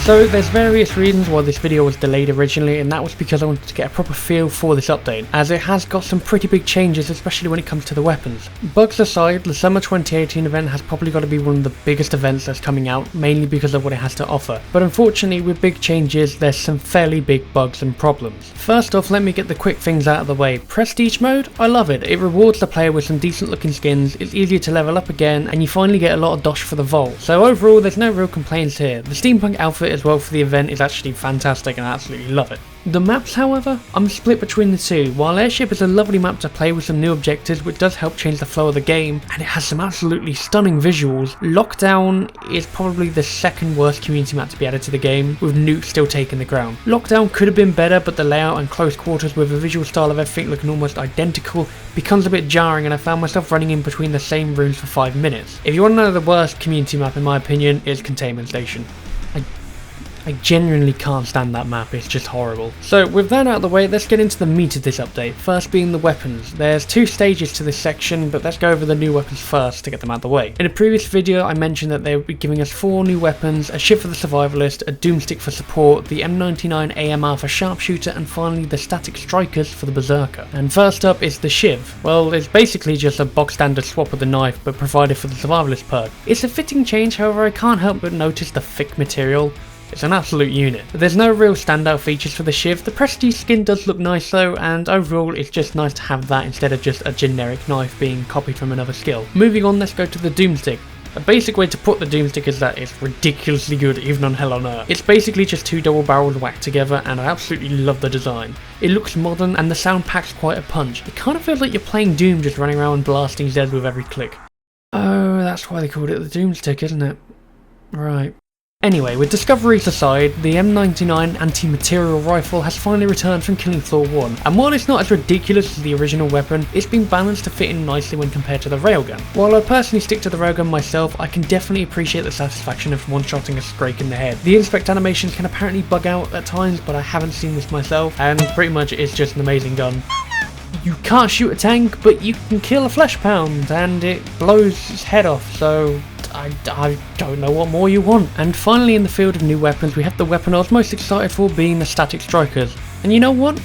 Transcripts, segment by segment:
So there's various reasons why this video was delayed originally, and that was because I wanted to get a proper feel for this update, as it has got some pretty big changes, especially when it comes to the weapons. Bugs aside, the Summer 2018 event has probably got to be one of the biggest events that's coming out, mainly because of what it has to offer. But unfortunately, with big changes, there's some fairly big bugs and problems. First off, let me get the quick things out of the way. Prestige mode? I love it. It rewards the player with some decent looking skins, it's easier to level up again, and you finally get a lot of dosh for the vault. So overall, there's no real complaints here. The steampunk outfit as well for the event is actually fantastic and I absolutely love it. The maps, however, I'm split between the two. While Airship is a lovely map to play with some new objectives which does help change the flow of the game, and it has some absolutely stunning visuals, Lockdown is probably the second worst community map to be added to the game, with Nuke still taking the ground. Lockdown could have been better, but the layout and close quarters with the visual style of everything looking almost identical becomes a bit jarring, and I found myself running in between the same rooms for 5 minutes. If you want to know the worst community map in my opinion, it's Containment Station. I genuinely can't stand that map, it's just horrible. So with that out of the way, let's get into the meat of this update, first being the weapons. There's 2 stages to this section, but let's go over the new weapons first to get them out of the way. In a previous video I mentioned that they would be giving us 4 new weapons, a shiv for the survivalist, a doomstick for support, the M99 AMR for sharpshooter, and finally the static strikers for the berserker. And first up is the shiv. Well, it's basically just a box standard swap with the knife, but provided for the survivalist perk. It's a fitting change, however I can't help but notice the thick material. It's an absolute unit. There's no real standout features for the shiv. The prestige skin does look nice though, and overall it's just nice to have that instead of just a generic knife being copied from another skill. Moving on, let's go to the doomstick. A basic way to put the doomstick is that it's ridiculously good even on Hell on Earth. It's basically just 2 double barrels whacked together, and I absolutely love the design. It looks modern and the sound packs quite a punch. It kind of feels like you're playing Doom, just running around blasting Zeds with every click. Oh, that's why they called it the doomstick, isn't it? Right. Anyway, with discoveries aside, the M99 anti-material rifle has finally returned from Killing Floor 1, and while it's not as ridiculous as the original weapon, it's been balanced to fit in nicely when compared to the railgun. While I personally stick to the railgun myself, I can definitely appreciate the satisfaction of one-shotting a Scrake in the head. The inspect animations can apparently bug out at times, but I haven't seen this myself, and pretty much it's just an amazing gun. You can't shoot a tank, but you can kill a flesh pound, and it blows its head off, so I don't know what more you want. And finally, in the field of new weapons, we have the weapon I was most excited for, being the static strikers. And you know what?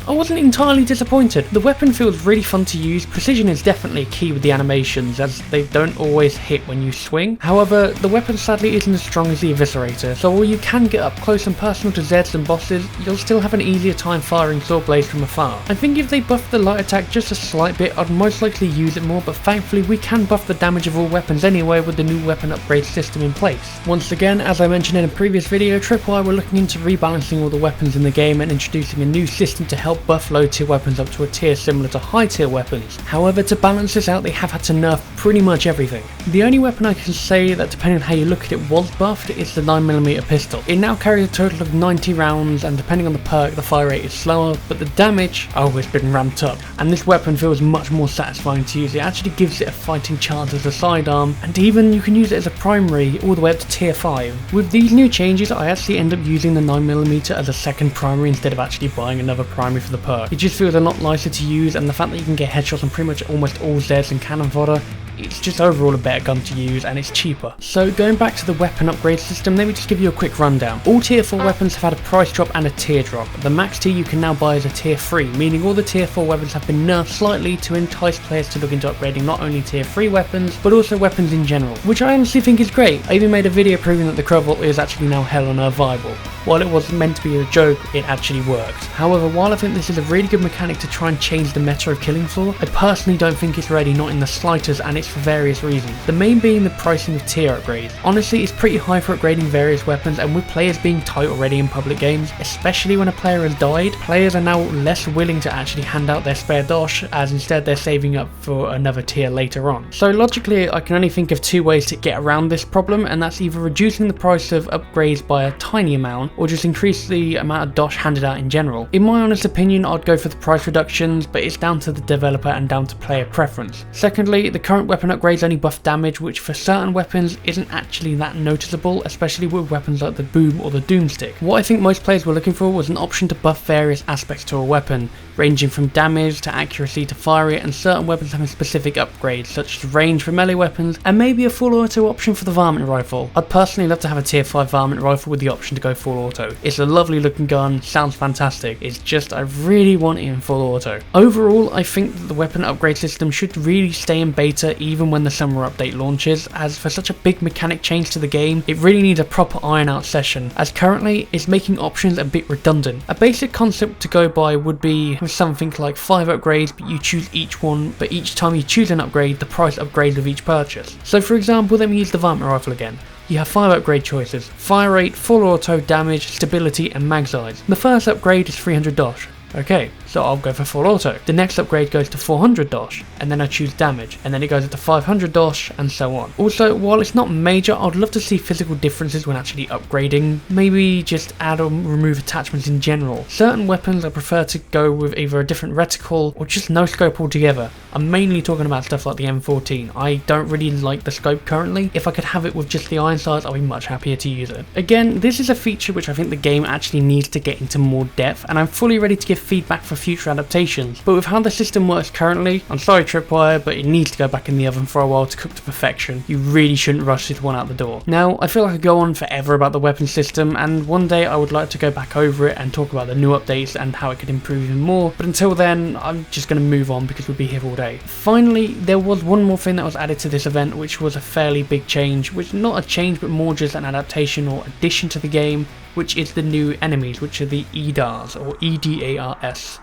I wasn't entirely disappointed. The weapon feels really fun to use. Precision is definitely key with the animations, as they don't always hit when you swing. However, the weapon sadly isn't as strong as the Eviscerator, so while you can get up close and personal to Zeds and bosses, you'll still have an easier time firing sword blades from afar. I think if they buffed the light attack just a slight bit, I'd most likely use it more, but thankfully we can buff the damage of all weapons anyway with the new weapon upgrade system in place. Once again, as I mentioned in a previous video, Tripwire were looking into rebalancing all the weapons in the game and introducing a new system to help buff low tier weapons up to a tier similar to high tier weapons. However, to balance this out, they have had to nerf pretty much everything. The only weapon I can say that, depending on how you look at it, was buffed is the 9mm pistol. It now carries a total of 90 rounds, and depending on the perk, the fire rate is slower, but the damage, it's been ramped up. And this weapon feels much more satisfying to use. It actually gives it a fighting chance as a sidearm, and even you can use it as a primary all the way up to tier 5. With these new changes, I actually end up using the 9mm as a second primary instead of actually buying another primary for the perk. It just feels a lot nicer to use, and the fact that you can get headshots on pretty much almost all Zeds and cannon fodder, it's just overall a better gun to use, and it's cheaper. So going back to the weapon upgrade system, let me just give you a quick rundown. All tier 4 weapons have had a price drop and a tier drop. The max tier you can now buy is a tier 3, meaning all the tier 4 weapons have been nerfed slightly to entice players to look into upgrading not only tier 3 weapons, but also weapons in general, which I honestly think is great. I even made a video proving that the Crow Vault is actually now Hell on Earth viable. While it was meant to be a joke, it actually worked. However, while I think this is a really good mechanic to try and change the meta of Killing Floor, I personally don't think it's ready, not in the slightest, and it's for various reasons. The main being the pricing of tier upgrades. Honestly, it's pretty high for upgrading various weapons, and with players being tight already in public games, especially when a player has died, players are now less willing to actually hand out their spare dosh, as instead they're saving up for another tier later on. So logically, I can only think of 2 ways to get around this problem, and that's either reducing the price of upgrades by a tiny amount, or just increase the amount of dosh handed out in general. In my honest opinion, I'd go for the price reductions, but it's down to the developer and down to player preference. Secondly, the current weapon upgrades only buff damage, which for certain weapons isn't actually that noticeable, especially with weapons like the boom or the doomstick. What I think most players were looking for was an option to buff various aspects to a weapon, ranging from damage to accuracy to fire rate, and certain weapons having specific upgrades such as range for melee weapons, and maybe a full auto option for the varmint rifle. I'd personally love to have a tier 5 varmint rifle with the option to go full auto. It's a lovely looking gun, sounds fantastic, it's just I really want it in full auto. Overall, I think that the weapon upgrade system should really stay in beta even when the summer update launches, as for such a big mechanic change to the game, it really needs a proper iron out session, as currently it's making options a bit redundant. A basic concept to go by would be with something like 5 upgrades, but you choose each one, but each time you choose an upgrade, the price upgrades with each purchase. So for example, let me use the varmint rifle again. You have 5 upgrade choices: fire rate, full auto, damage, stability and mag size. The first upgrade is 300 dosh. Okay, so I'll go for full auto. The next upgrade goes to 400 dosh, and then I choose damage, and then it goes up to 500 dosh, and so on. Also, while it's not major, I'd love to see physical differences when actually upgrading. Maybe just add or remove attachments in general. Certain weapons I prefer to go with either a different reticle or just no scope altogether. I'm mainly talking about stuff like the M14. I don't really like the scope currently. If I could have it with just the iron sights, I'd be much happier to use it. Again, this is a feature which I think the game actually needs to get into more depth, and I'm fully ready to give feedback for future adaptations. But with how the system works currently, I'm sorry Tripwire, but it needs to go back in the oven for a while to cook to perfection. You really shouldn't rush this one out the door. Now, I feel like I could go on forever about the weapon system, and one day I would like to go back over it and talk about the new updates and how it could improve even more, but until then, I'm just going to move on because we'll be here all day. Finally, there was one more thing that was added to this event, which was a fairly big change, which not a change but more just an adaptation or addition to the game, which is the new enemies, which are the EDARs, or EDARS.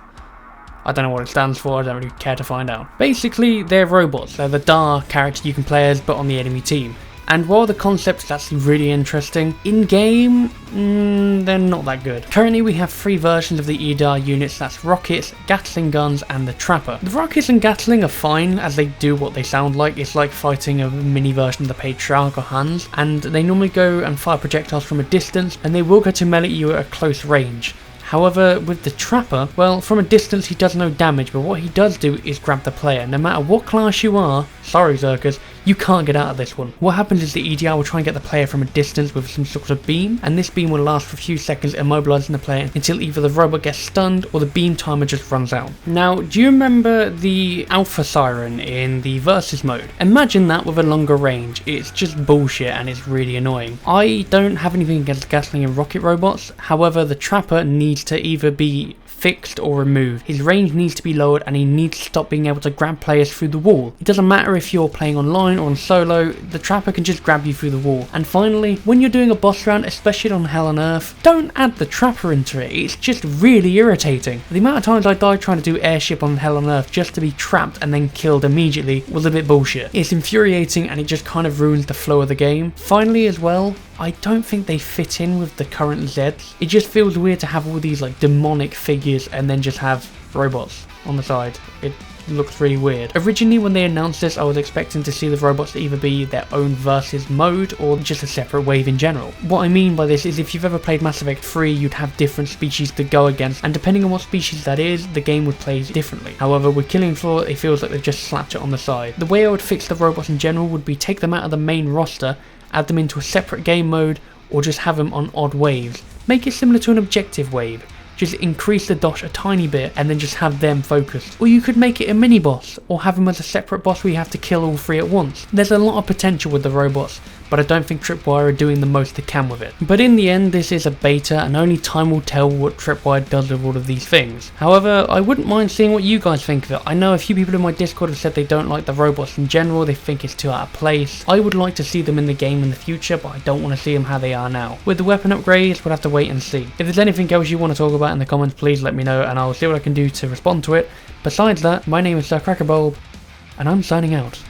I don't know what it stands for, I don't really care to find out. Basically, they're robots. They're the DAR character you can play as, but on the enemy team. And while the concept is actually really interesting, in-game, they're not that good. Currently we have 3 versions of the EDAR units, that's rockets, Gatling guns and the Trapper. The rockets and Gatling are fine as they do what they sound like. It's like fighting a mini version of the Patriarch or Hans, and they normally go and fire projectiles from a distance, and they will go to melee you at a close range. However, with the Trapper, well, from a distance he does no damage, but what he does do is grab the player. No matter what class you are, sorry Zerkers, you can't get out of this one. What happens is the EDR will try and get the player from a distance with some sort of beam, and this beam will last for a few seconds, immobilizing the player until either the robot gets stunned or the beam timer just runs out. Now, do you remember the Alpha Siren in the Versus mode? Imagine that with a longer range. It's just bullshit and it's really annoying. I don't have anything against Gatling and rocket robots, however the Trapper needs to either be fixed or removed. His range needs to be lowered and he needs to stop being able to grab players through the wall. It doesn't matter if you're playing online or on solo, the Trapper can just grab you through the wall. And finally, when you're doing a boss round, especially on Hell on Earth, don't add the Trapper into it. It's just really irritating. The amount of times I died trying to do airship on Hell on Earth just to be trapped and then killed immediately was a bit bullshit. It's infuriating and it just kind of ruins the flow of the game. Finally as well, I don't think they fit in with the current Zeds. It just feels weird to have all these like demonic figures and then just have robots on the side. It looks really weird. Originally when they announced this, I was expecting to see the robots either be their own versus mode or just a separate wave in general. What I mean by this is if you've ever played Mass Effect 3, you'd have different species to go against, and depending on what species that is, the game would play differently. However, with Killing Floor, it feels like they've just slapped it on the side. The way I would fix the robots in general would be take them out of the main roster, add them into a separate game mode, or just have them on odd waves. Make it similar to an objective wave. Just increase the dosh a tiny bit and then just have them focused. Or you could make it a mini boss, or have them as a separate boss where you have to kill all 3 at once. There's a lot of potential with the robots, but I don't think Tripwire are doing the most they can with it. But in the end, this is a beta and only time will tell what Tripwire does with all of these things. However, I wouldn't mind seeing what you guys think of it. I know a few people in my Discord have said they don't like the robots in general, they think it's too out of place. I would like to see them in the game in the future, but I don't want to see them how they are now. With the weapon upgrades, we'll have to wait and see. If there's anything else you want to talk about in the comments, please let me know and I'll see what I can do to respond to it. Besides that, my name is Sir Crackerbulb, and I'm signing out.